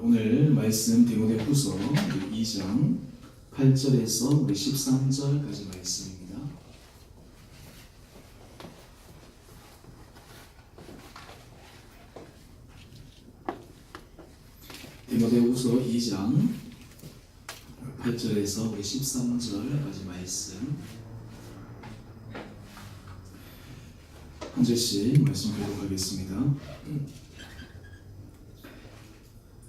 오늘 말씀 디모데후서 2장 8절에서 우리 13절까지 말씀입니다. 디모데후서 2장 8절에서 우리 13절까지 말씀 한 절씩 말씀 교독하겠습니다.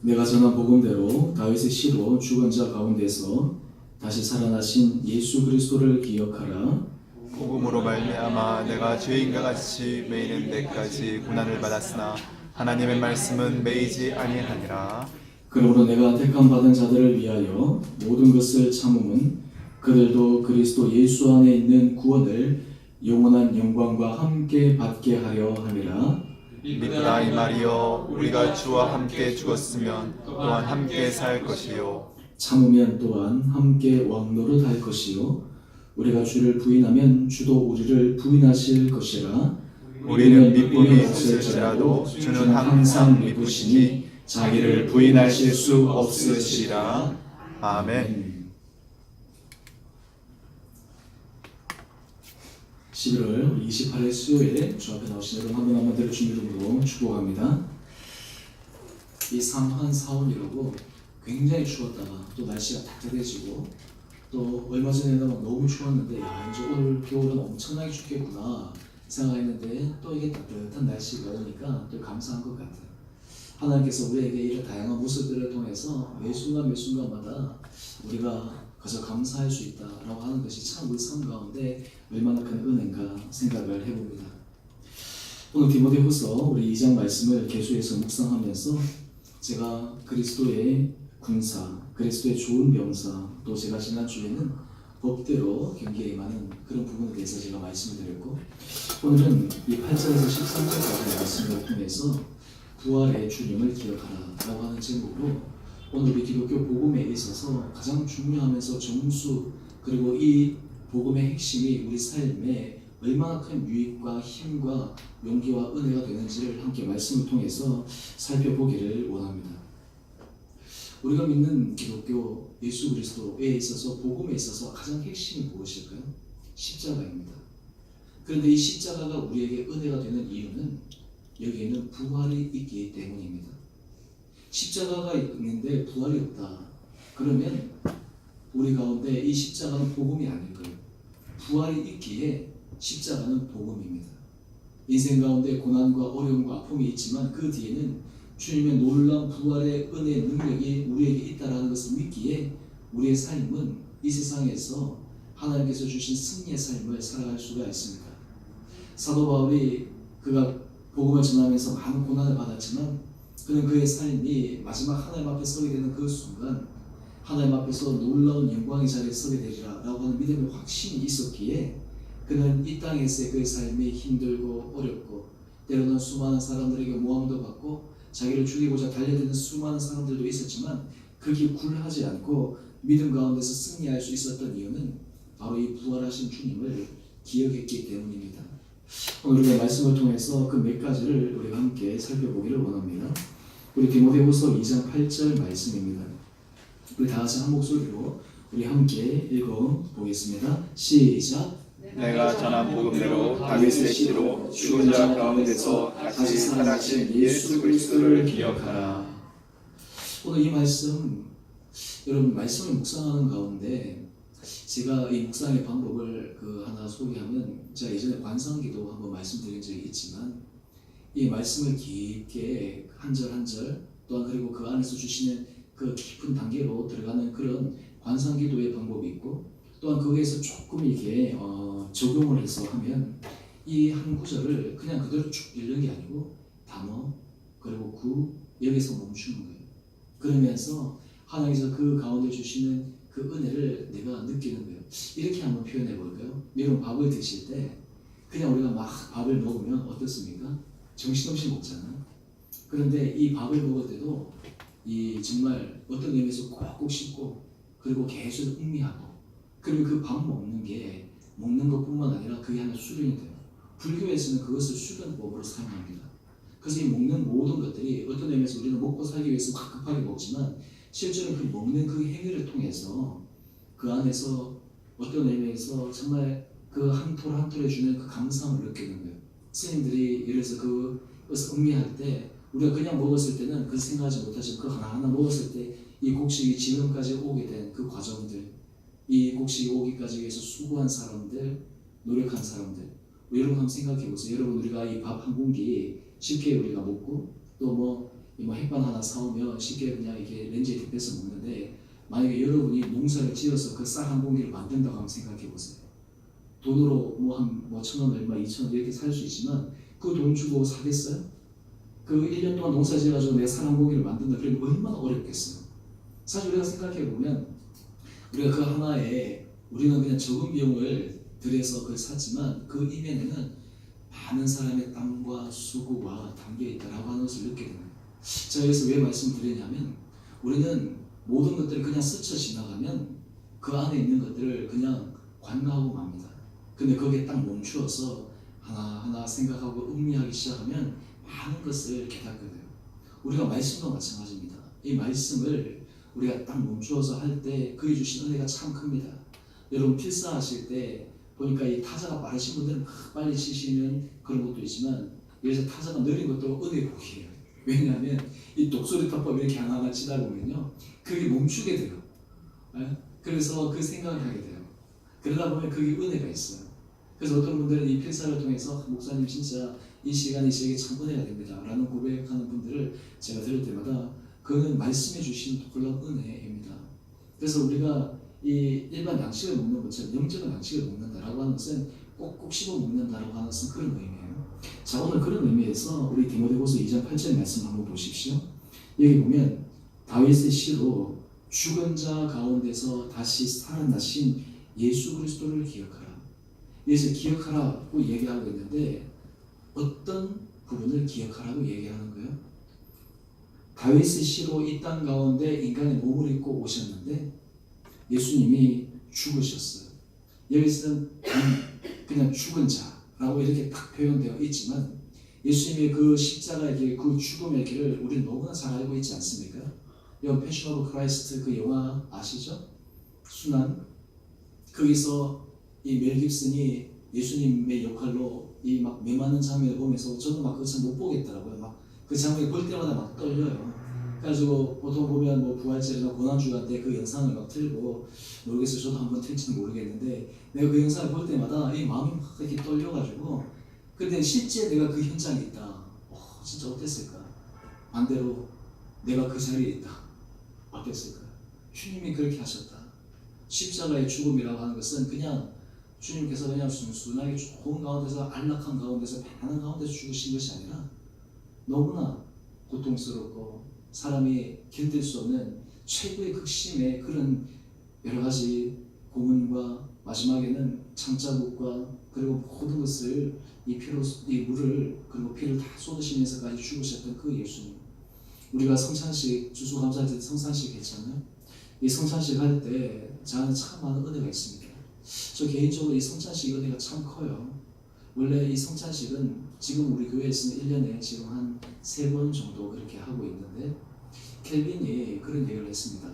내가 전한 복음대로 다윗의 씨로 죽은 자 가운데서 다시 살아나신 예수 그리스도를 기억하라. 복음으로 말미암아 내가 죄인과 같이 매이는 데까지 고난을 받았으나 하나님의 말씀은 매이지 아니하니라. 그러므로 내가 택함 받은 자들을 위하여 모든 것을 참음은 그들도 그리스도 예수 안에 있는 구원을 영원한 영광과 함께 받게 하려 함이라. 믿으라 이 말이요, 우리가 주와 함께 죽었으면 또한 함께 살 것이요, 참으면 또한 함께 왕노릇할 것이요, 우리가 주를 부인하면 주도 우리를 부인하실 것이라. 우리는 미쁨이 있을지라도 주는 항상 미쁘시니 자기를 부인하실 수 없으시리라. 아멘. 11월 28일 수요일에 주 앞에 나오신 여러분 한 분 한 분들을 주님 이름으로 축복합니다. 이 상한 사원이라고 굉장히 추웠다가 또 날씨가 따뜻해지고 또 얼마 전에는 막 너무 추웠는데 야 이제 올 겨울은 엄청나게 춥겠구나 생각했는데 또 이게 따뜻한 날씨가 오니까 또 감사한 것 같아요. 하나님께서 우리에게 이런 다양한 모습들을 통해서 매 순간마다 우리가 그저 감사할 수 있다라고 하는 것이 참 우리 삶 가운데 얼마나 큰 은혜인가 생각을 해봅니다. 오늘 디모데후서 우리 2장 말씀을 계속해서 묵상하면서 제가 그리스도의 군사, 그리스도의 좋은 병사, 또 제가 지난주에는 법대로 경계에 임하는 그런 부분에 대해서 제가 말씀을 드렸고, 오늘은 이 8절에서 13절까지 말씀을 통해서 부활의 주님을 기억하라 라고 하는 제목으로 오늘 우리 기독교 복음에 있어서 가장 중요하면서 정수, 그리고 이 복음의 핵심이 우리 삶에 얼마나 큰 유익과 힘과 용기와 은혜가 되는지를 함께 말씀을 통해서 살펴보기를 원합니다. 우리가 믿는 기독교 예수 그리스도에 있어서 복음에 있어서 가장 핵심이 무엇일까요? 십자가입니다. 그런데 이 십자가가 우리에게 은혜가 되는 이유는 여기에는 부활이 있기 때문입니다. 십자가가 있는데 부활이 없다. 그러면 우리 가운데 이 십자가는 복음이 아닐까요? 부활이 있기에 십자가는 복음입니다. 인생 가운데 고난과 어려움과 아픔이 있지만 그 뒤에는 주님의 놀라운 부활의 은혜의 능력이 우리에게 있다는 것을 믿기에 우리의 삶은 이 세상에서 하나님께서 주신 승리의 삶을 살아갈 수가 있습니다. 사도 바울이 그가 복음을 전하면서 많은 고난을 받았지만 그는 그의 삶이 마지막 하나님 앞에 서게 되는 그 순간 하나님 앞에서 놀라운 영광의 자리에 서게 되리라 라고 하는 믿음의 확신이 있었기에 그는 이 땅에서의 그의 삶이 힘들고 어렵고 때로는 수많은 사람들에게 모함도 받고 자기를 죽이고자 달려드는 수많은 사람들도 있었지만 그게 굴하지 않고 믿음 가운데서 승리할 수 있었던 이유는 바로 이 부활하신 주님을 기억했기 때문입니다. 오늘 우리가 말씀을 통해서 그 몇 가지를 우리가 함께 살펴보기를 원합니다. 우리 디모데후서 2장 8절 말씀입니다. 우리 다 같이 한 목소리로 우리 함께 읽어보겠습니다. 시작. 내가 전한 복음대로 다윗의 씨로 죽은 자 가운데서 다시 살아나신 예수 그리스도를 기억하라. 오늘 이 말씀, 여러분 말씀을 묵상하는 가운데 제가 이 묵상의 방법을 하나 소개하면, 제가 예전에 관상기도 한번 말씀드린 적이 있지만 이 말씀을 깊게 한 절 한 절, 또한 그리고 그 안에서 주시는 그 깊은 단계로 들어가는 그런 관상기도의 방법이 있고, 또한 거기에서 조금 이렇게 적용을 해서 하면 이 한 구절을 그냥 그대로 쭉 읽는 게 아니고 단어 그리고 구 여기서 멈추는 거예요. 그러면서 하나님께서 그 가운데 주시는 그 은혜를 내가 느끼는 거예요. 이렇게 한번 표현해 볼까요? 여러분 밥을 드실 때 그냥 우리가 막 밥을 먹으면 어떻습니까? 정신없이 먹잖아요. 그런데 이 밥을 먹을 때도 이 정말 어떤 의미에서 꼭꼭 씹고 그리고 계속 음미하고, 그리고 그 밥 먹는 게 먹는 것뿐만 아니라 그게 하나 수련이 돼요. 불교에서는 그것을 수련법으로 사용합니다. 그래서 이 먹는 모든 것들이 어떤 의미에서 우리는 먹고 살기 위해서 급하게 먹지만 실제로 그 먹는 그 행위를 통해서 그 안에서 어떤 의미에서 정말 그 한 톨 한 톨에 주는 그 감사함을 느끼는 거예요. 스님들이 예를 들어서 그것을 음미할 때 우리가 그냥 먹었을 때는 그 생각하지 못하지만 그 하나하나 먹었을 때 이 곡식이 지금까지 오게 된 그 과정들, 이 곡식이 오기까지 위해서 수고한 사람들, 노력한 사람들, 여러분 한번 생각해 보세요. 여러분 우리가 이 밥 한 공기 쉽게 우리가 먹고 또 뭐 햇반 하나 사오면 쉽게 그냥 이렇게 렌즈에 데펴서 먹는데 만약에 여러분이 농사를 지어서 그 쌀 한 공기를 만든다고 한번 생각해 보세요. 돈으로 뭐 1,000원 얼마 2,000원 이렇게 살 수 있지만 그 돈 주고 사겠어요? 그 1년 동안 농사 지어가지고 내 쌀 한 공기를 만든다 그러면 얼마나 어렵겠어요. 사실 우리가 생각해 보면 우리가 그 하나에 우리는 그냥 적은 비용을 들여서 그걸 샀지만 그 이면에는 많은 사람의 땀과 수고가 담겨 있다라고 하는 것을 느끼게 됩니다. 제가 여기서 왜 말씀드리냐면 우리는 모든 것들을 그냥 스쳐 지나가면 그 안에 있는 것들을 그냥 관가하고 맙니다. 근데 거기에 딱 멈추어서 하나하나 생각하고 음미하기 시작하면 많은 것을 깨닫게 돼요. 우리가 말씀도 마찬가지입니다. 이 말씀을 우리가 딱 멈추어서 할 때 그에 주신 은혜가 참 큽니다. 여러분 필사하실 때 보니까 이 타자가 빠르신 분들은 빨리 치시는 그런 것도 있지만 여기서 타자가 느린 것도 은혜의 복이에요. 왜냐하면 이 독소리 타법 이렇게 하나하나 치다 보면요 그게 멈추게 돼요. 그래서 그 생각을 하게 돼요. 그러다 보면 그게 은혜가 있어요. 그래서 어떤 분들은 이 필사를 통해서 목사님 진짜 이 시간이 저에게 참 은혜가 됩니다 라는 고백하는 분들을 제가 들을 때마다 그는 말씀해 주신 놀라운 은혜입니다. 그래서 우리가 이 일반 양식을 먹는 것처럼 영적인 양식을 먹는다라고 하는 것은 꼭꼭 씹어 먹는다라고 하는 것은 그런 의미예요. 자, 오늘 그런 의미에서 우리 디모데후서 2장 8절 말씀 한번 보십시오. 여기 보면 다윗의 시로 죽은 자 가운데서 다시 살아나신 예수 그리스도를 기억하라. 여기서 기억하라고 얘기하고 있는데 어떤 부분을 기억하라고 얘기하는 거예요? 다윗의 시로 이 땅 가운데 인간의 몸을 입고 오셨는데 예수님이 죽으셨어요. 여기서는 그냥 죽은 자라고 이렇게 딱 표현되어 있지만 예수님의 그 십자가의 길, 그 죽음의 길을 우리는 너무나 잘 알고 있지 않습니까? 여 패션 오브 크라이스트 그 영화 아시죠? 순환. 거기서 이 멜 깁슨이 예수님의 역할로 이 막 메마는 장면을 보면서 저도 막 그것을 못 보겠더라고요. 막 그 장면을 볼 때마다 막 떨려요. 그래가지고 보통 보면 뭐 부활절이나 고난주간 때 그 영상을 막 틀고 모르겠어요. 저도 한번 틀지는 모르겠는데 내가 그 영상을 볼 때마다 이 마음이 막 이렇게 떨려가지고 근데 실제 내가 그 현장에 있다. 진짜 어땠을까? 반대로 내가 그 자리에 있다. 어땠을까? 주님이 그렇게 하셨다. 십자가의 죽음이라고 하는 것은 그냥 주님께서 그냥 순순하게 좋은 가운데서 안락한 가운데서 편안한 가운데서 죽으신 것이 아니라 너무나 고통스럽고 사람이 견딜 수 없는 최고의 극심의 그런 여러 가지 고문과 마지막에는 창자국과 그리고 모든 것을 이 피로 이 물을 그리고 피를 다 쏟으시면서까지 죽으셨던 그 예수님. 우리가 성찬식 주수감사할 때 성찬식 했잖아요. 이 성찬식 할 때 저는 참 많은 은혜가 있습니다. 저 개인적으로 이 성찬식 은혜가 참 커요. 원래 이 성찬식은 지금 우리 교회에서는 1년에 지금 한 3번 정도 그렇게 하고 있는데 켈빈이 그런 얘기를 했습니다.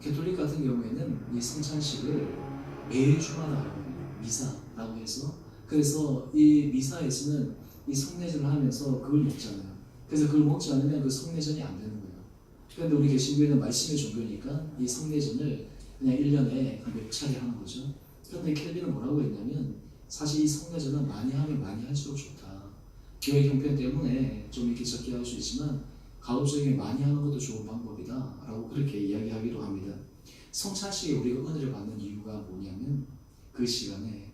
가톨릭 같은 경우에는 이 성찬식을 매주마다 하거든요. 미사라고 해서 그래서 이 미사에서는 이 성례전을 하면서 그걸 먹잖아요. 그래서 그걸 먹지 않으면 그 성례전이 안 되는 거예요. 그런데 우리 개신교회는 말씀의 종교니까 이 성례전을 그냥 1년에 몇 차례 하는 거죠. 그런데 켈빈은 뭐라고 했냐면 사실 이 성례전은 많이 하면 많이 할수록 좋다. 교회 형편 때문에 좀 이렇게 적게 할 수 있지만 가급적이면 많이 하는 것도 좋은 방법이다 라고 그렇게 이야기하기도 합니다. 성찬식에 우리가 은혜를 받는 이유가 뭐냐면 그 시간에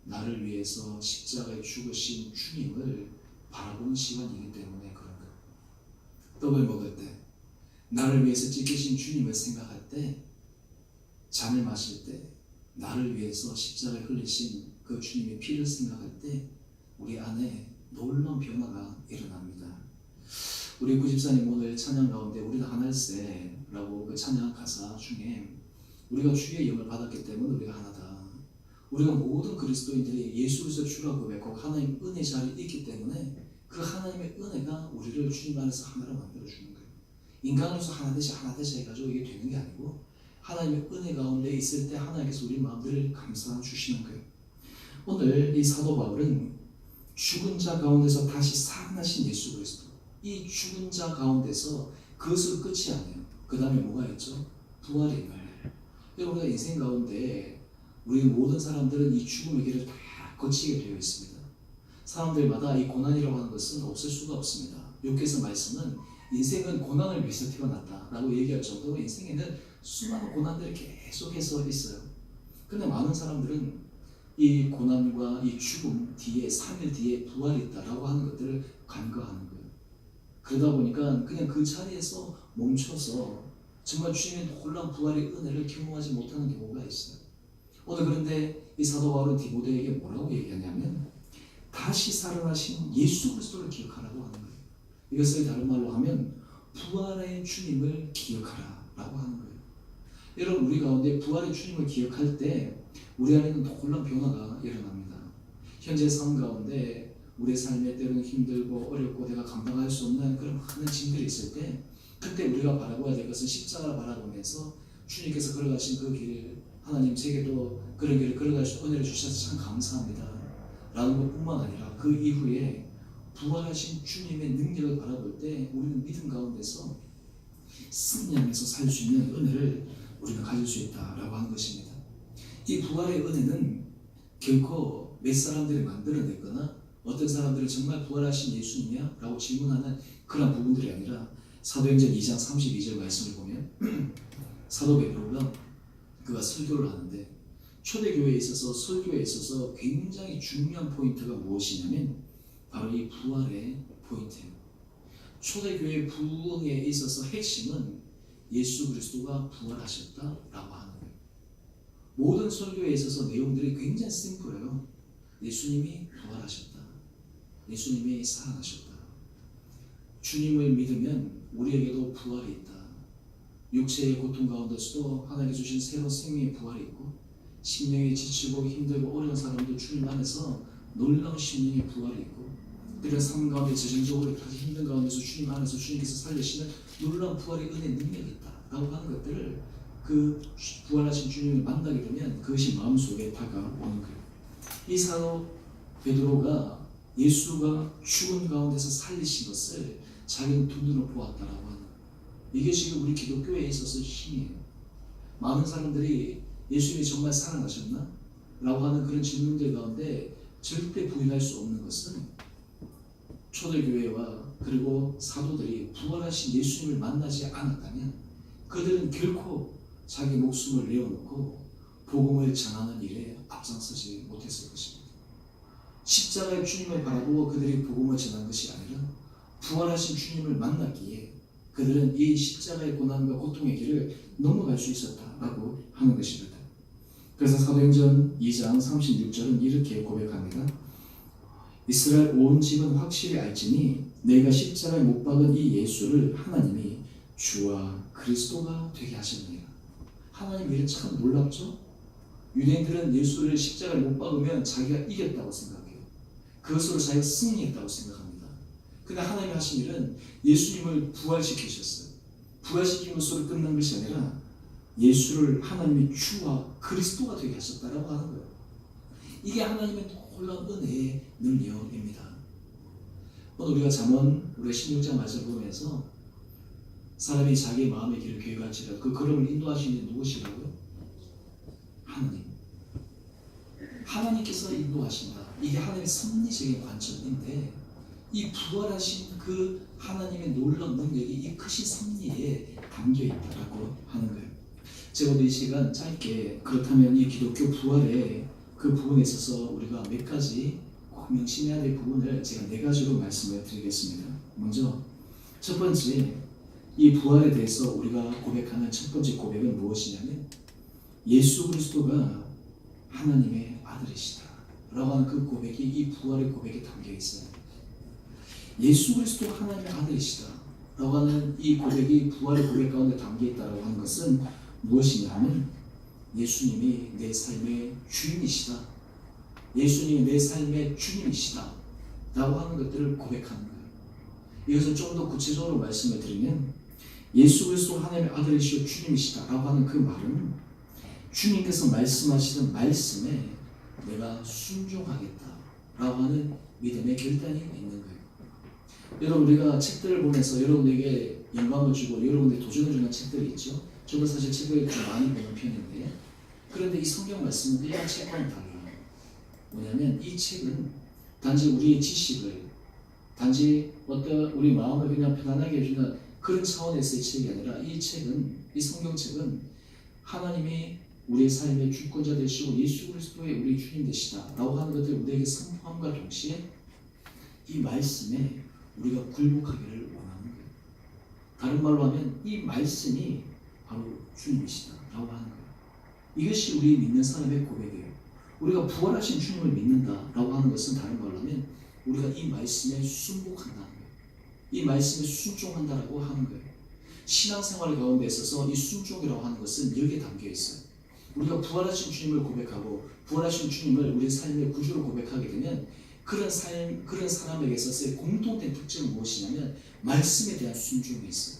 나를 위해서 십자가에 죽으신 주님을 바라보는 시간이기 때문에 그런 거예요. 떡을 먹을 때 나를 위해서 찢기신 주님을 생각할 때 잔을 마실 때 나를 위해서 십자가에 흘리신 그 주님의 피를 생각할 때 우리 안에 놀라운 변화가 일어납니다. 우리 구집사님 오늘 찬양 가운데 우리는 하나일세라고 그 찬양 가사 중에 우리가 주의 영을 받았기 때문에 우리가 하나다. 우리가 모든 그리스도인들이 예수 그리스도 주라고 고백하고 하나님 은혜 자리에 있기 때문에 그 하나님의 은혜가 우리를 주님 안에서 하나로 만들어주는 거예요. 인간으로서 하나 되자 해가지고 이게 되는 게 아니고 하나님의 은혜 가운데 있을 때 하나님께서 우리 마음들을 감싸 주시는 거예요. 오늘 이 사도 바울은 죽은 자 가운데서 다시 살아나신 예수 그리스도, 이 죽은 자 가운데서 그것으로 끝이 아니에요. 그 다음에 뭐가 있죠? 부활의 말. 우리가 인생 가운데 우리 모든 사람들은 이 죽음의 길을 다 거치게 되어 있습니다. 사람들마다 이 고난이라고 하는 것은 없을 수가 없습니다. 욥기서 말씀은 인생은 고난을 위해서 태어났다라고 얘기할 정도로 인생에는 수많은 고난들이 계속해서 있어요. 근데 많은 사람들은 이 고난과 이 죽음 뒤에 3일 뒤에 부활이 있다라고 하는 것들을 간과하는 거예요. 그러다 보니까 그냥 그 자리에서 멈춰서 정말 주님의 놀라운 부활의 은혜를 경험하지 못하는 경우가 있어요. 오늘 그런데 이 사도 바울은 디모데에게 뭐라고 얘기하냐면 다시 살아나신 예수 그리스도를 기억하라고 하는 거예요. 이것을 다른 말로 하면 부활의 주님을 기억하라 라고 하는 거예요. 여러분, 우리 가운데 부활의 주님을 기억할 때 우리 안에는 놀라운 변화가 일어납니다. 현재 삶 가운데 우리의 삶에 때로는 힘들고 어렵고 내가 감당할 수 없는 그런 많은 짐들이 있을 때 그때 우리가 바라봐야 될 것은 십자가를 바라보면서 주님께서 걸어가신 그 길을 하나님 제게도 그런 길을 걸어갈 수 은혜를 주셔서 참 감사합니다 라는 것뿐만 아니라 그 이후에 부활하신 주님의 능력을 바라볼 때 우리는 믿음 가운데서 승리하면서 살 수 있는 은혜를 우리가 가질 수 있다라고 하는 것입니다. 이 부활의 은혜는 결코 몇 사람들이 만들어냈거나 어떤 사람들은 정말 부활하신 예수님이야? 라고 질문하는 그런 부분들이 아니라 사도행전 2장 32절 말씀을 보면 사도 베드로가 그가 설교를 하는데 초대교회에 있어서 설교에 있어서 굉장히 중요한 포인트가 무엇이냐면 바로 이 부활의 포인트예요. 초대교회 부흥에 있어서 핵심은 예수 그리스도가 부활하셨다라고 하는 거예요. 모든 설교에 있어서 내용들이 굉장히 심플해요. 예수님이 부활하셨다. 예수님이 살아나셨다. 주님을 믿으면 우리에게도 부활이 있다. 육체의 고통 가운데서도 하나님께 주신 새로운 생명의 부활이 있고 심령이 지치고 힘들고 어려운 사람도 주님 안에서 놀라운 심령의 부활이 있고 그런 삶 가운데 재정적으로 아주 힘든 가운데서 주님 안에서 주님께서 살리시는 놀라운 부활의 은혜 능력이 있다라고 하는 것들을 그 부활하신 주님을 만나게 되면 그것이 마음속에 다가오는 거예요. 이 사도 베드로가 예수가 죽은 가운데서 살리신 것을 자기는 두 눈으로 보았다라고 하는 거예요. 이게 지금 우리 기독교에 있어서 힘이에요. 많은 사람들이 예수님이 정말 살아나셨나? 라고 하는 그런 질문들 가운데 절대 부인할 수 없는 것은 초대교회와 그리고 사도들이 부활하신 예수님을 만나지 않았다면 그들은 결코 자기 목숨을 내어놓고 복음을 전하는 일에 앞장서지 못했을 것입니다. 십자가의 주님을 바라보고 그들이 복음을 전한 것이 아니라 부활하신 주님을 만났기에 그들은 이 십자가의 고난과 고통의 길을 넘어갈 수 있었다라고 하는 것입니다. 그래서 사도행전 2장 36절은 이렇게 고백합니다. 이스라엘 온 집은 확실히 알지니 내가 십자가에 못 박은 이 예수를 하나님이 주와 그리스도가 되게 하셨느니라. 하나님 일은 참 놀랍죠? 유대인들은 예수를 십자가에 못 박으면 자기가 이겼다고 생각해요. 그것으로 자기가 승리했다고 생각합니다. 근데 하나님이 하신 일은 예수님을 부활시키셨어요. 부활시킨 것으로 끝난 것이 아니라 예수를 하나님이 주와 그리스도가 되게 하셨다라고 하는 거예요. 이게 하나님의 놀라운 은혜의 능력입니다. 오늘 우리가 잠언 우리가 16장 말씀을 보면서 사람이 자기 마음의 길을 계획할지라 그 걸음을 인도하시는 누구시라고요? 하나님. 하나님께서 인도하신다. 이게 하나님의 섭리적인 관점인데 이 부활하신 그 하나님의 놀라운 능력이 이 크신 섭리에 담겨 있다라고 하는 거예요. 제가 오늘 이 시간 짧게 그렇다면 이 기독교 부활의 그 부분에 있어서 우리가 몇 가지 꼭 명심해야 될 부분을 제가 4가지로 말씀을 드리겠습니다. 먼저 첫 번째 이 부활에 대해서 우리가 고백하는 첫 번째 고백은 무엇이냐면 예수 그리스도가 하나님의 아들이시다 라고 하는 그 고백이 이 부활의 고백에 담겨 있어요. 예수 그리스도 하나님의 아들이시다 라고 하는 이 고백이 부활의 고백 가운데 담겨 있다고 하는 것은 무엇이냐면 예수님이 내 삶의 주인이시다. 예수님이 내 삶의 주님이시다. 라고 하는 것들을 고백하는 거예요. 이것을 좀 더 구체적으로 말씀을 드리면 예수 그리스도 하나님의 아들이시오 주님이시다 라고 하는 그 말은 주님께서 말씀하시는 말씀에 내가 순종하겠다 라고 하는 믿음의 결단이 있는 거예요. 여러분, 우리가 책들을 보면서 여러분에게 영감을 주고 여러분에게 도전을 주는 책들이 있죠. 저도 사실 책을 좀 많이 보는 편인데, 그런데 이 성경 말씀은 일반 책과는 달라요. 뭐냐면 이 책은 단지 우리의 지식을, 단지 어떤 우리 마음을 그냥 편안하게 해주는 그런 차원에서의 책이 아니라 이 책은, 이 성경책은 하나님이 우리의 삶의 주권자 되시고 예수 그리스도의 우리 주님 되시다 라고 하는 것들을 우리에게 선포함과 동시에 이 말씀에 우리가 굴복하기를 원하는 거예요. 다른 말로 하면 이 말씀이 바로 주님이시다 라고 하는 거예요. 이것이 우리 믿는 사람의 고백이에요. 우리가 부활하신 주님을 믿는다 라고 하는 것은 다른 말로 하면 우리가 이 말씀에 순복한다는 거예요. 이 말씀에 순종한다라고 하는 거예요. 신앙생활 가운데 있어서 이 순종이라고 하는 것은 여기에 담겨 있어요. 우리가 부활하신 주님을 고백하고 부활하신 주님을 우리 삶의 구주로 고백하게 되면 그런 사람에게 있어서의 공통된 특징은 무엇이냐면 말씀에 대한 순종이 있어요.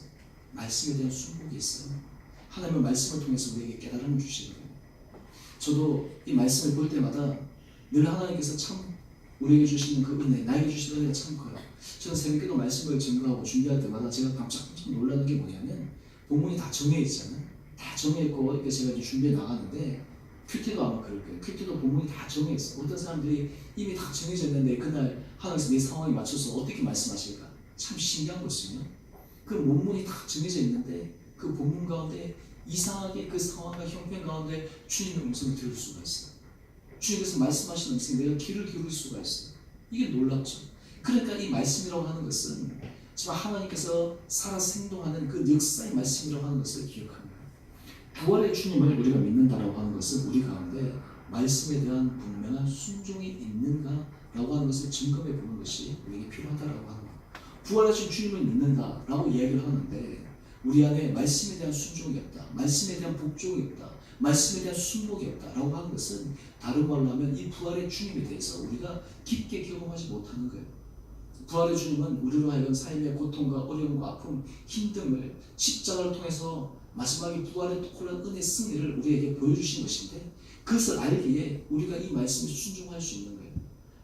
말씀에 대한 순복이 있어요. 하나님의 말씀을 통해서 우리에게 깨달음을 주시는 거예요. 저도 이 말씀을 볼 때마다 늘 하나님께서 참 우리에게 주시는 그 은혜, 나에게 주시는 은혜가 참 커요. 저는 새벽기도 말씀을 증거하고 준비할 때마다 제가 깜짝 놀라는 게 뭐냐면 본문이 다 정해 있잖아요. 다 정해 있고 이렇게 제가 이제 준비해 나가는데 큐티도 아마 그럴 거예요. 큐티도 본문이 다 정해 있어. 어떤 사람들이 이미 다 정해져 있는데 그날 하나님께서 내 상황에 맞춰서 어떻게 말씀하실까? 참 신기한 것이요. 그 본문이 다 정해져 있는데 그 본문 가운데 이상하게 그 상황과 형편 가운데 주님의 음성을 들을 수가 있어요. 주님께서 말씀하시는 음성에 내가 귀를 기울일 수가 있어요. 이게 놀랍죠. 그러니까 이 말씀이라고 하는 것은 정말 하나님께서 살아 생동하는 그 역사의 말씀이라고 하는 것을 기억합니다. 부활의 주님을 우리가 믿는다라고 하는 것은 우리 가운데 말씀에 대한 분명한 순종이 있는가라고 하는 것을 점검해 보는 것이 우리에게 필요하다라고 하는 거예요. 부활하신 주님을 믿는다라고 이야기를 하는데 우리 안에 말씀에 대한 순종이 없다, 말씀에 대한 복종이 없다, 말씀에 대한 순복이 없다라고 하는 것은 다른 말로 하면 이 부활의 주님에 대해서 우리가 깊게 경험하지 못하는 거예요. 부활의 주님은 우리로 하여금 삶의 고통과 어려움과 아픔, 힘듦을 십자가를 통해서 마지막에 부활의 특별한 은혜 승리를 우리에게 보여주신 것인데 그것을 알기에 우리가 이 말씀에 순종할 수 있는 거예요.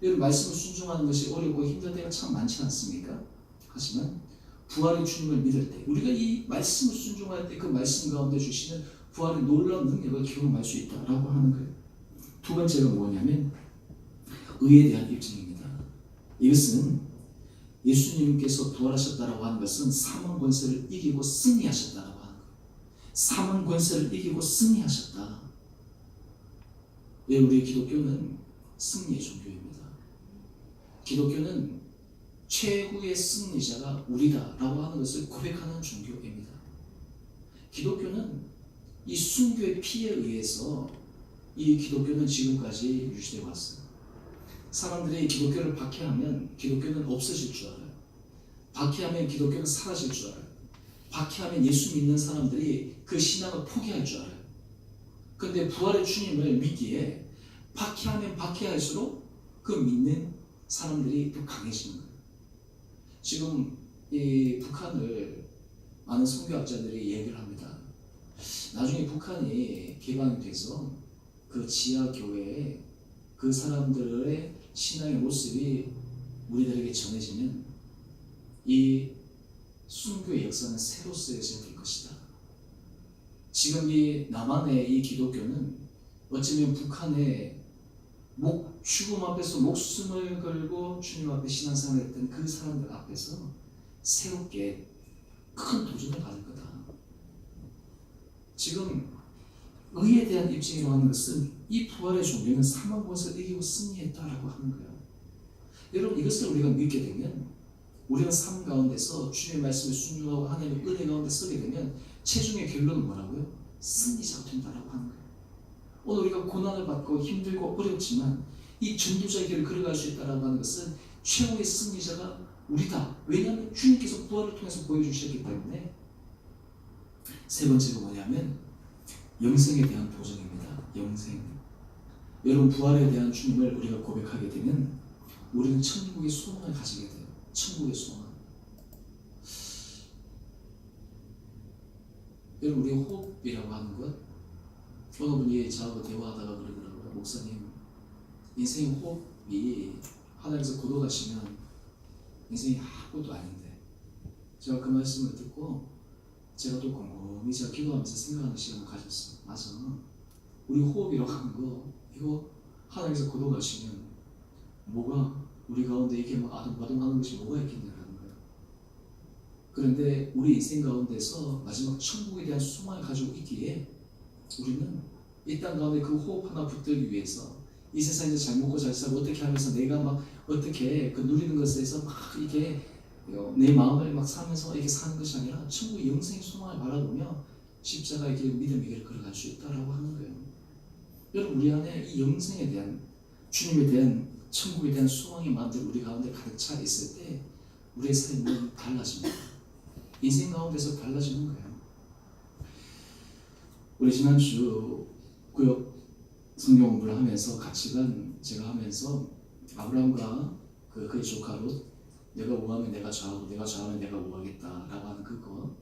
여러분, 말씀을 순종하는 것이 어렵고 힘든 때가 참 많지 않습니까? 하지만 부활의 주님을 믿을 때 우리가 이 말씀을 순종할 때 그 말씀 가운데 주시는 부활의 놀라운 능력을 경험할 수 있다라고 하는 거예요. 두 번째가 뭐냐면 의에 대한 입증입니다. 이것은 예수님께서 부활하셨다라고 하는 것은 사망 권세를 이기고 승리하셨다라고 하는 거예요. 사망 권세를 이기고 승리하셨다. 왜 우리 기독교는 승리의 종교입니다. 기독교는 최후의 승리자가 우리다라고 하는 것을 고백하는 종교입니다. 기독교는 이 순교의 피에 의해서 이 기독교는 지금까지 유지되어 왔어요. 사람들이 기독교를 박해하면 기독교는 없어질 줄 알아요. 박해하면 기독교는 사라질 줄 알아요. 박해하면 예수 믿는 사람들이 그 신앙을 포기할 줄 알아요. 그런데 부활의 주님을 믿기에 박해하면 박해할수록 그 믿는 사람들이 더 강해지는 거예요. 지금 이 북한을 많은 선교학자들이 얘기를 합니다. 나중에 북한이 개방이 돼서 그 지하 교회에 그 사람들의 신앙의 모습이 우리들에게 전해지면 이 순교의 역사는 새로 쓰여질 것이다. 지금 이 남한의 이 기독교는 어쩌면 북한의 죽음 앞에서 목숨을 걸고 주님 앞에 신앙생활을 했던 그 사람들 앞에서 새롭게 큰 도전을 받을 거다. 지금 의에 대한 입증이라고 하는 것은 이 부활의 종교는 사망 권세를 이기고 승리했다라고 하는 거예요. 여러분, 이것을 우리가 믿게 되면 우리는 삶 가운데서 주님의 말씀에 순종하고 하나님의 은혜 가운데 서게 되면 최종의 결론은 뭐라고요? 승리자가 된다라고 하는 거예요. 오늘 우리가 고난을 받고 힘들고 어렵지만 이 전도자의 길을 걸어갈 수 있다라고 하는 것은 최후의 승리자가 우리다. 왜냐하면 주님께서 부활을 통해서 보여주셨기 때문에. 세 번째가 뭐냐면 영생에 대한 도전입니다. 영생. 여러분, 부활에 대한 주님을 우리가 고백하게 되면 우리는 천국의 소망을 가지게 돼요. 천국의 소망. 여러분, 우리 호흡이라고 하는 것, 어느 분이 저하고 대화하다가 그러더라고요. 목사님, 인생의 호흡이 하나님께서 고독하시면 인생이 아무것도 아닌데, 제가 그 말씀을 듣고 제가 또 곰곰이 제가 기도하면서 생각하는 시간을 가졌어요. 맞아, 우리 호흡이라고 하는 거, 이거 하나님께서 고독하시면 뭐가 우리 가운데 이렇게 막 아동바동하는 것이 뭐가 있겠냐라는 거예요. 그런데 우리 인생 가운데서 마지막 천국에 대한 소망을 가지고 있기에 우리는 이 땅 가운데 그 호흡 하나 붙들기 위해서 이 세상에서 잘 먹고 잘 살고 어떻게 하면서 내가 막 어떻게 그 누리는 것에서 막 이게 내 마음을 막 사면서 이렇게 사는 것이 아니라 천국의 영생의 소망을 바라보며 십자가의 길, 믿음의 길을 걸어갈 수 있다라고 하는 거예요. 여러분, 우리 안에 이 영생에 대한, 주님에 대한, 천국에 대한 소망이 마음대로 우리 가운데 가득 차 있을 때 우리의 삶은 달라집니다. 인생 가운데서 달라지는 거예요. 우리 지난주 구역 성경 공부를 하면서 가치관 제가 하면서 아브라함과 그의 조카 롯, 내가 우하면 내가 좌하고 내가 좌하면 내가 우하겠다라고 하는 그거,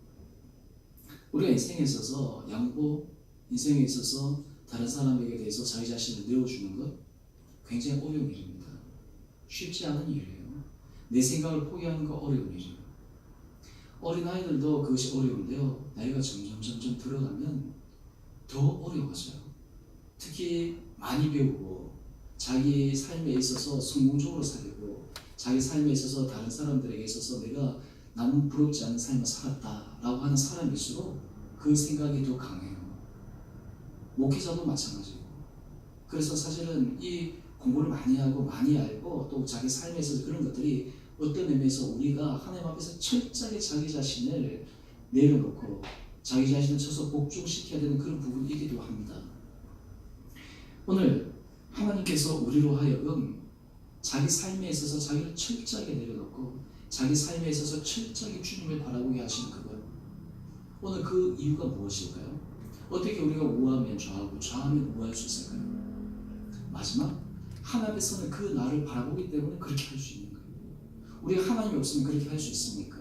우리가 인생에 있어서 양보, 인생에 있어서 다른 사람에게 대해서 자기 자신을 내어주는 것 굉장히 어려운 일입니다. 쉽지 않은 일이에요. 내 생각을 포기하는 거 어려운 일이에요. 어린아이들도 그것이 어려운데요, 나이가 점점 들어가면 더 어려워져요. 특히 많이 배우고 자기 삶에 있어서 성공적으로 살고 자기 삶에 있어서 다른 사람들에게 있어서 내가 나는 부럽지 않은 삶을 살았다라고 하는 사람일수록 그 생각이 더 강해요. 목회자도 마찬가지고. 그래서 사실은 이 공부를 많이 하고 많이 알고 또 자기 삶에 있어서 그런 것들이 어떤 의미에서 우리가 하나님 앞에서 철저하게 자기 자신을 내려놓고 자기 자신을 쳐서 복종시켜야 되는 그런 부분이기도 합니다. 오늘 하나님께서 우리로 하여금 자기 삶에 있어서 자기를 철저하게 내려놓고 자기 삶에 있어서 철저하게 주님을 바라보게 하시는 그것, 오늘 그 이유가 무엇일까요? 어떻게 우리가 우하면 좌하고 좌하면 우할 수 있을까요? 마지막 하나님께서는 그 나를 바라보기 때문에 그렇게 할 수 있는 거예요. 우리가 하나님이 없으면 그렇게 할 수 있습니까?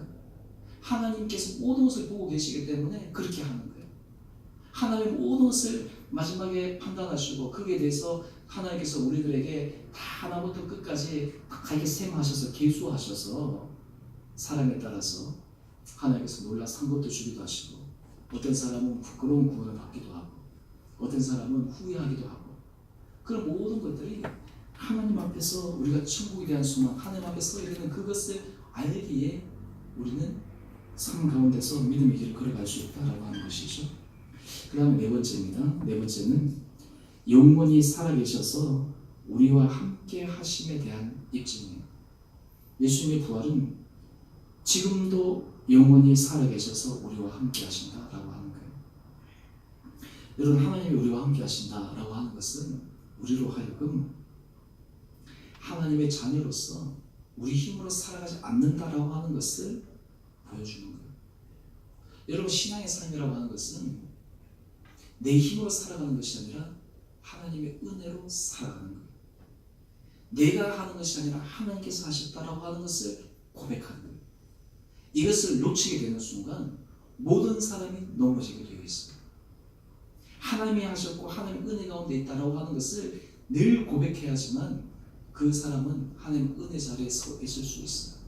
하나님께서 모든 것을 보고 계시기 때문에 그렇게 하는 거예요. 하나님 모든 것을 마지막에 판단하시고 거기에 대해서 하나님께서 우리들에게 다 하나부터 끝까지 다 셈하셔서 계수하셔서 사람에 따라서 하나님께서 놀라 산 것도 주기도 하시고, 어떤 사람은 부끄러운 구원을 받기도 하고 어떤 사람은 후회하기도 하고, 그런 모든 것들이 하나님 앞에서 우리가 천국에 대한 소망, 하나님 앞에 서 있는 그것을 알기에 우리는 삶 가운데서 믿음의 길을 걸어갈 수 있다라고 하는 것이죠. 그 다음에 네 번째입니다. 네 번째는 영원히 살아계셔서 우리와 함께 하심에 대한 입증이에요. 예수님의 부활은 지금도 영원히 살아계셔서 우리와 함께 하신다라고 하는 거예요. 여러분, 하나님이 우리와 함께 하신다라고 하는 것은 우리로 하여금 하나님의 자녀로서 우리 힘으로 살아가지 않는다라고 하는 것을 보여주는 거예요. 여러분, 신앙의 삶이라고 하는 것은 내 힘으로 살아가는 것이 아니라 하나님의 은혜로 살아가는 거예요. 내가 하는 것이 아니라 하나님께서 하셨다라고 하는 것을 고백하는 거예요. 이것을 놓치게 되는 순간 모든 사람이 넘어지게 되어 있어요. 하나님이 하셨고 하나님 은혜 가운데 있다라고 하는 것을 늘 고백해야지만 그 사람은 하나님 은혜 자리에 서 있을 수 있어요.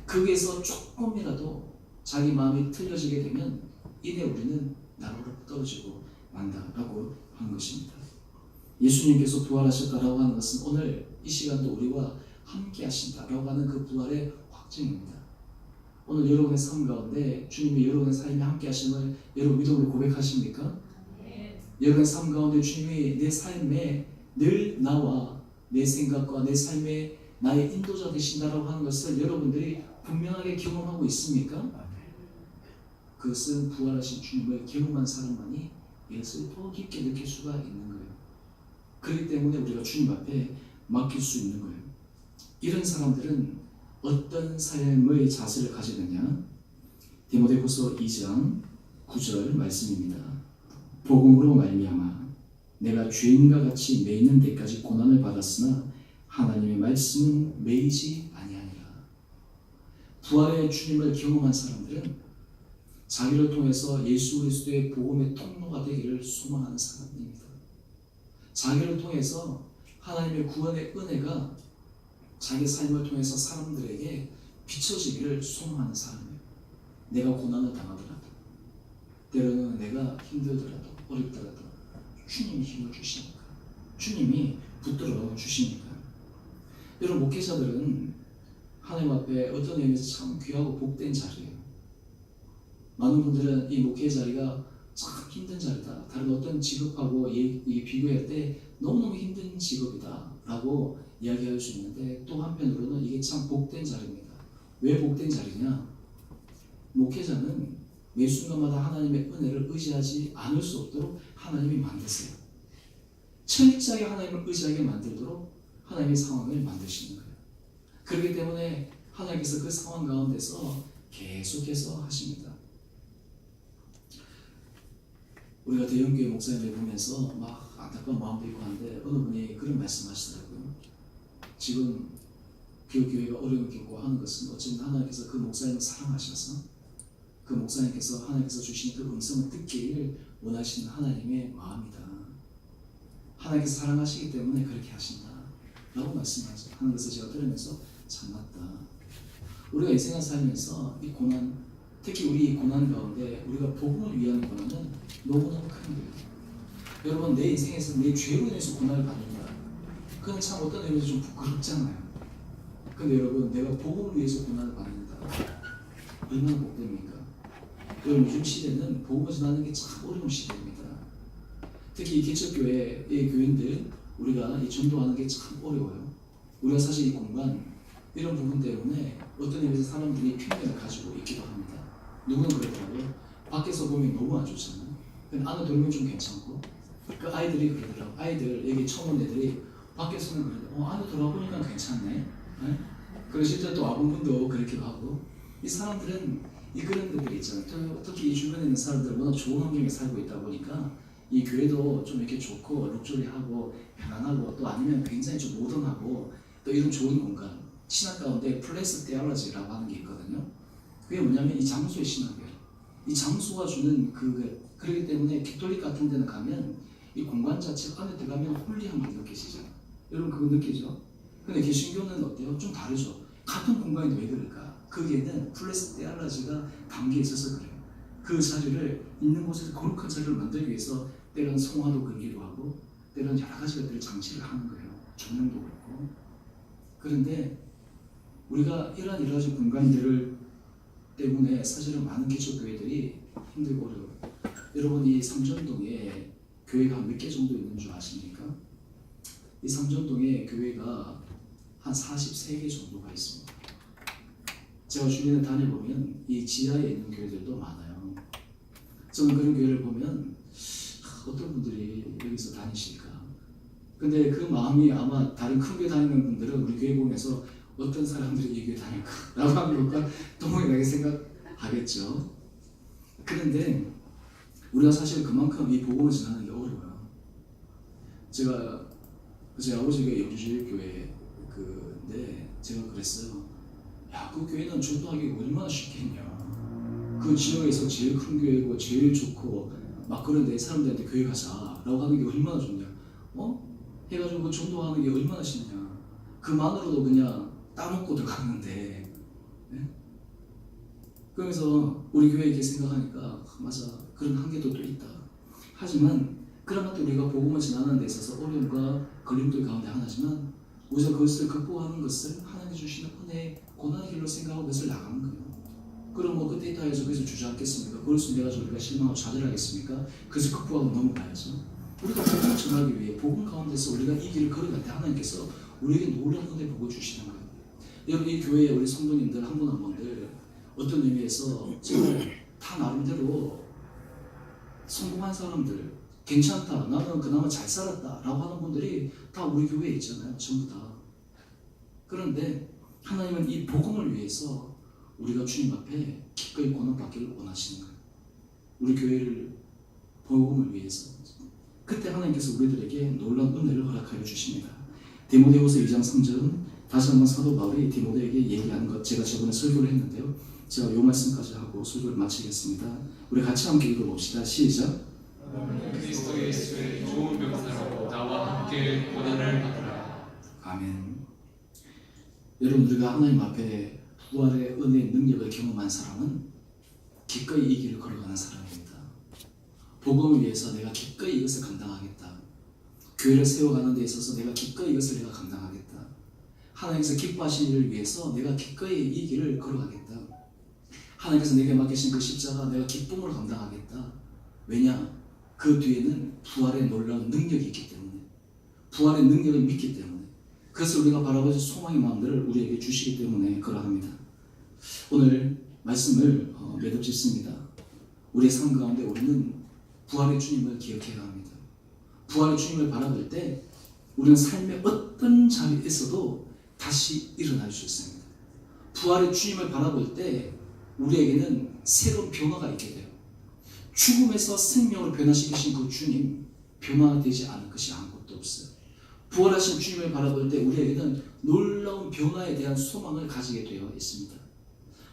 거기에서 조금이라도 자기 마음이 틀려지게 되면 이내 우리는 나로로 떨어지고 만다라고 하는 것입니다. 예수님께서 부활하셨다라고 하는 것은 오늘 이 시간도 우리와 함께 하신다라고 하는 그 부활의 확증입니다. 오늘 여러분의 삶 가운데 주님이 여러분의 삶에 함께 하심을 여러분 믿음으로 고백하십니까? 네. 여러분의 삶 가운데 주님이 내 삶에 늘 나와 내 생각과 내 삶에 나의 인도자 되신다라고 하는 것을 여러분들이 분명하게 경험하고 있습니까? 그것은 부활하신 주님을 경험한 사람만이 이것을 더 깊게 느낄 수가 있는 거예요. 그렇기 때문에 우리가 주님 앞에 맡길 수 있는 거예요. 이런 사람들은 어떤 삶의 자세를 가지느냐? 디모데후서 2장 9절 말씀입니다. 복음으로 말미암아 내가 죄인과 같이 매이는 데까지 고난을 받았으나 하나님의 말씀은 매이지 아니하니라. 부활의 주님을 경험한 사람들은 자기를 통해서 예수 그리스도의 복음의 통로가 되기를 소망하는 사람입니다. 자기를 통해서 하나님의 구원의 은혜가 자기 삶을 통해서 사람들에게 비춰지기를 소망하는 사람이에요. 내가 고난을 당하더라도, 때로는 내가 힘들더라도, 어렵더라도 주님이 힘을 주시니까, 주님이 붙들어 주시니까. 여러분, 목회자들은 하나님 앞에 어떤 의미에서 참 귀하고 복된 자리예요. 많은 분들은 이 목회의 자리가 참 힘든 자리다, 다른 어떤 직업하고 비교할 때 너무너무 힘든 직업이다 라고 이야기할 수 있는데, 또 한편으로는 이게 참 복된 자리입니다. 왜 복된 자리냐? 목회자는 매 순간마다 하나님의 은혜를 의지하지 않을 수 없도록 하나님이 만드세요. 철저하게 하나님을 의지하게 만들도록 하나님의 상황을 만드시는 거예요. 그렇기 때문에 하나님께서 그 상황 가운데서 계속해서 하십니다. 우리가 대형교회 목사님을 보면서 막 안타까운 마음도 있고 한데, 어느 분이 그런 말씀하시더라고요. 지금 그 교회가 어려움을 겪고 하는 것은 어쩌면 하나님께서 그 목사님을 사랑하셔서 그 목사님께서 하나님께서 주신 그 음성을 듣기를 원하시는 하나님의 마음이다. 하나님께서 사랑하시기 때문에 그렇게 하신다 라고 말씀하는 것을 제가 들으면서 참 맞다. 우리가 인생을 살면서 이 고난, 특히 우리 이 고난 가운데 우리가 복음을 위한 고난은 너무너무 큰 거예요. 여러분, 내 인생에서 내 죄로 인해서 고난을 받는다, 그건 참 어떤 의미에서 좀 부끄럽잖아요. 근데 여러분, 내가 복음을 위해서 고난을 받는다, 얼마나 복됩니까? 여러분, 요즘 시대는 복음을 전하는 게 참 어려운 시대입니다. 특히 이 개척교회의 교인들, 우리가 이 전도하는 게 참 어려워요. 우리가 사실 이 공간, 이런 부분 때문에 어떤 의미에서 사람들이 편견을 가지고 있기도 합니다. 누구는 그러더라고요. 밖에서 보면 너무 안 좋잖아요. 근데 안에 들어오면 좀 괜찮고, 그 아이들이 그러더라고요. 아이들, 여기 처음 온 애들이 밖에서는 그러더라고요. 안에 들어와 보니까 괜찮네. 네? 그리고 실제 또 와본 분도 그렇기도 하고, 이 사람들은 이 그런 데들이 있잖아요. 특히 이 주변에 있는 사람들은 워낙 좋은 환경에 살고 있다 보니까 이 교회도 좀 이렇게 좋고 럭셔리하고 편안하고, 또 아니면 굉장히 좀 모던하고, 또 이런 좋은 공간, 신학 가운데 플레이스 테올로지라고 하는 게 있거든요. 그게 뭐냐면 이 장소의 신학이에요. 이 장소가 주는 그렇기 때문에 가톨릭 같은 데는 가면 이 공간 자체가 안에 들어가면 홀리함이 느껴지잖아요. 여러분 그거 느끼죠? 근데 개신교는 어때요? 좀 다르죠. 같은 공간이 왜 그럴까? 거기에는 플레이스 테올로지가 담겨 있어서 그래요. 그 자리를 있는 곳에서 거룩한 자리를 만들기 위해서 때로는 성화도 걸기도 하고, 때로는 여러 가지 것들을 장치를 하는 거예요. 조명도 그렇고. 그런데 우리가 이러한 여러 가지 공간들을 때문에 사실은 많은 기초교회들이 힘들고 어려워요. 여러분, 이 삼전동에 교회가 몇 개 정도 있는 줄 아십니까? 이 삼전동에 교회가 한 43개 정도가 있습니다. 제가 주변에 다녀보면 이 지하에 있는 교회들도 많아요. 저는 그런 교회를 보면 어떤 분들이 여기서 다니실까? 근데 그 마음이 아마 다른 큰 교회 다니는 분들은 우리 교회 보면서 어떤 사람들이 이 교회 다닐까라고 하는 것과 동일하게 생각하겠죠. 그런데 우리가 사실 그만큼 이 복음을 전하는 게 어려워요. 제가 제 아버지가 영주교회 그인데 제가 그랬어요. 야, 그 교회는 전도하기 얼마나 쉽겠냐. 그 지역에서 제일 큰 교회고 제일 좋고 막 그런데 사람들한테 교회 가자라고 하는 게 얼마나 좋냐. 해가지고 그 전도하는 게 얼마나 쉽냐. 그만으로도 그냥 따먹고 들어갔는데. 네? 그러면서 우리 교회 이렇게 생각하니까 맞아, 그런 한계도 또 있다. 하지만 그러나 또 우리가 복음을 전하는 데 있어서 어려움과 걸림돌 가운데 하나지만 우리가 그것을 극복하는 것을 하나님 주시는 은혜의 고난의 길로 생각하고 그것을 나가는 거예요. 그럼 뭐 그때 있다 해서 그것을 주저앉겠습니까? 그것을 내가 우리가 실망하고 좌절하겠습니까? 그것을 극복하고 넘어가야죠. 우리가 복음을 전하기 위해 복음 가운데서 우리가 이 길을 걸어갈 때 하나님께서 우리에게 놀라운 은혜 보고 주시는 거예요. 여러분, 이 교회에 우리 성도님들 한 분 한 분들 어떤 의미에서 정말 다 나름대로 성공한 사람들, 괜찮다, 나는 그나마 잘 살았다 라고 하는 분들이 다 우리 교회에 있잖아요. 전부 다. 그런데 하나님은 이 복음을 위해서 우리가 주님 앞에 기꺼이 고난받기를 원하시는 거예요. 우리 교회를 복음을 위해서. 그때 하나님께서 우리들에게 놀라운 은혜를 허락하여 주십니다. 디모데후서 2장 3절은 다시 한번 사도 바울이 디모데에게 얘기하는 것, 제가 저번에 설교를 했는데요. 제가 이 말씀까지 하고 설교를 마치겠습니다. 우리 같이 함께 읽어봅시다. 시작. 그리스도 예수의 좋은 병사로 나와 함께 고난을 받으라. 아멘. 여러분, 우리가 하나님 앞에 부활의 은혜의 능력을 경험한 사람은 기꺼이 이 길을 걸어가는 사람입니다. 복음을 위해서 내가 기꺼이 이것을 감당하겠다. 교회를 세워가는 데 있어서 내가 기꺼이 이것을 내가 감당하겠다. 하나님께서 기뻐하신 일을 위해서 내가 기꺼이 이 길을 걸어가겠다. 하나님께서 내게 맡기신 그 십자가 내가 기쁨으로 감당하겠다. 왜냐? 그 뒤에는 부활의 놀라운 능력이 있기 때문에, 부활의 능력을 믿기 때문에, 그것을 우리가 바라보는 소망의 마음들을 우리에게 주시기 때문에 그러합니다. 오늘 말씀을 매듭 짓습니다. 우리의 삶 가운데 우리는 부활의 주님을 기억해야 합니다. 부활의 주님을 바라볼 때 우리는 삶의 어떤 자리에서도 다시 일어날 수 있습니다. 부활의 주님을 바라볼 때 우리에게는 새로운 변화가 있게 돼요. 죽음에서 생명으로 변화시키신 그 주님, 변화되지 않을 것이 아무것도 없어요. 부활하신 주님을 바라볼 때 우리에게는 놀라운 변화에 대한 소망을 가지게 되어 있습니다.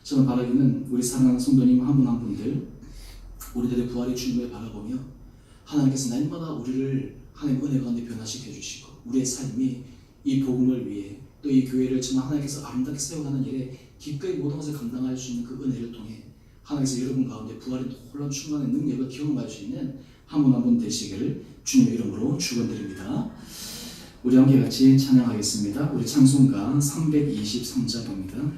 저는 바라기는 우리 사랑하는 성도님 한 분 한 분들, 우리들의 부활의 주님을 바라보며 하나님께서 날마다 우리를 하나님 은혜 가운데 변화시켜 주시고, 우리의 삶이 이 복음을 위해 또 이 교회를 정말 하나님께서 아름답게 세워가는 일에 기꺼이 모든 것을 감당할 수 있는 그 은혜를 통해 하나님께서 여러분 가운데 부활의 놀라운 충만의 능력을 경험할 수 있는 한 분 한 분 되시기를 주님의 이름으로 축원드립니다. 우리 함께 같이 찬양하겠습니다. 우리 찬송가 323장입니다.